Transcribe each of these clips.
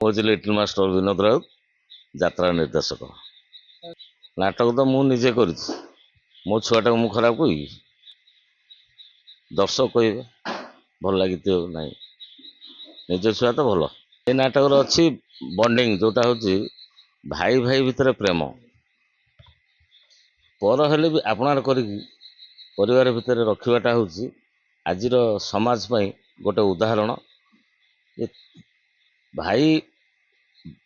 ହଉଛି little master Binod Raut, ଯାତ୍ରା ନିର୍ଦ୍ଦେଶକ। ନାଟକ ତ ମୁଁ ନିଜେ କରିଛି, ମୋ ଛୁଆଟାକୁ ମୁଁ ଖରାପ କହିବି? ଦର୍ଶକ କହିବେ ଭଲ ଲାଗିଥିବ ନାହିଁ, ନିଜ ଛୁଆ ତ ଭଲ। ଏ ନାଟକରେ ଅଛି ବଣ୍ଡିଙ୍ଗ, ଯୋଉଟା ହଉଛି ଭାଇ ଭାଇ ଭିତରେ ପ୍ରେମ। ପର ହେଲେ ବି ଆପଣାର କରିକି ପରିବାର ଭିତରେ ରଖିବାଟା ହଉଛି ଆଜିର ସମାଜ ପାଇଁ ଗୋଟେ ଉଦାହରଣ। ଭାଇ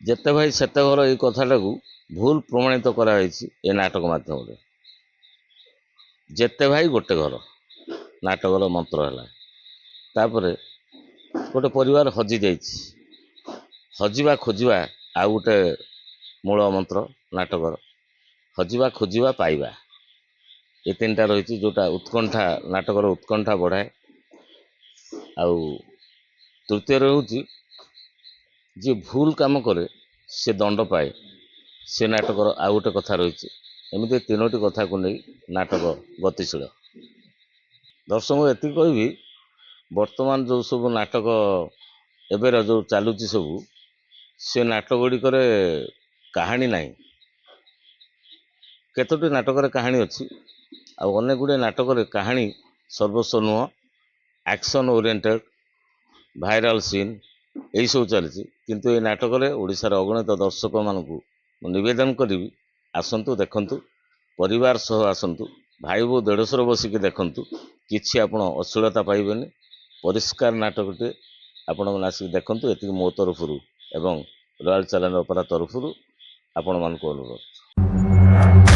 ଯେତେ ଭାଇ ସେତେ ଘର, ଏଇ କଥାଟାକୁ ଭୁଲ ପ୍ରମାଣିତ କରାଯାଇଛି ଏ ନାଟକ ମାଧ୍ୟମରେ। ଯେତେ ଭାଇ ଗୋଟେ ଘର ନାଟକର ମନ୍ତ୍ର ହେଲା। ତାପରେ ଗୋଟେ ପରିବାର ହଜି ଯାଇଛି, ହଜିବା ଖୋଜିବା ଆଉ ଗୋଟେ ମୂଳ ମନ୍ତ୍ର ନାଟକର। ହଜିବା ଖୋଜିବା ପାଇବା, ଏ ତିନିଟା ରହିଛି, ଯୋଉଟା ଉତ୍କଣ୍ଠା, ନାଟକର ଉତ୍କଣ୍ଠା ବଢ଼ାଏ। ଆଉ ତୃତୀୟରେ ହେଉଛି ଯିଏ ଭୁଲ କାମ କରେ ସେ ଦଣ୍ଡ ପାଏ, ସେ ନାଟକର ଆଉ ଗୋଟେ କଥା ରହିଛି। ଏମିତି ତିନୋଟି କଥାକୁ ନେଇ ନାଟକ ଗତିଶୀଳ। ଦର୍ଶକ ଏତିକି କହିବି, ବର୍ତ୍ତମାନ ଯେଉଁ ସବୁ ନାଟକ ଏବେର ଯେଉଁ ଚାଲୁଛି ସବୁ, ସେ ନାଟକ ଗୁଡ଼ିକରେ କାହାଣୀ ନାହିଁ। କେତୋଟି ନାଟକରେ କାହାଣୀ ଅଛି, ଆଉ ଅନେକ ଗୁଡ଼ିଏ ନାଟକରେ କାହାଣୀ ସର୍ବସ୍ୱ ନୁହଁ, ଆକ୍ସନ୍ ଓରିଏଣ୍ଟେଡ୍, ଭାଇରାଲ ସିନ୍ ଏଇସବୁ ଚାଲିଛି। କିନ୍ତୁ ଏ ନାଟକରେ ଓଡ଼ିଶାର ଅଗଣିତ ଦର୍ଶକମାନଙ୍କୁ ମୁଁ ନିବେଦନ କରିବି, ଆସନ୍ତୁ ଦେଖନ୍ତୁ, ପରିବାର ସହ ଆସନ୍ତୁ, ଭାଇ ବୋଉ ଦେଢ଼ଶୁର ବସିକି ଦେଖନ୍ତୁ। କିଛି ଆପଣ ଅଶ୍ଳୀଳତା ପାଇବେନି, ପରିଷ୍କାର ନାଟକଟିଏ। ଆପଣମାନେ ଆସିକି ଦେଖନ୍ତୁ, ଏତିକି ମୋ ତରଫରୁ ଏବଂ ରୟାଲ ଚ୍ୟାଲେଞ୍ଜ ଅପେରା ତରଫରୁ ଆପଣମାନଙ୍କୁ ଅନୁରୋଧ।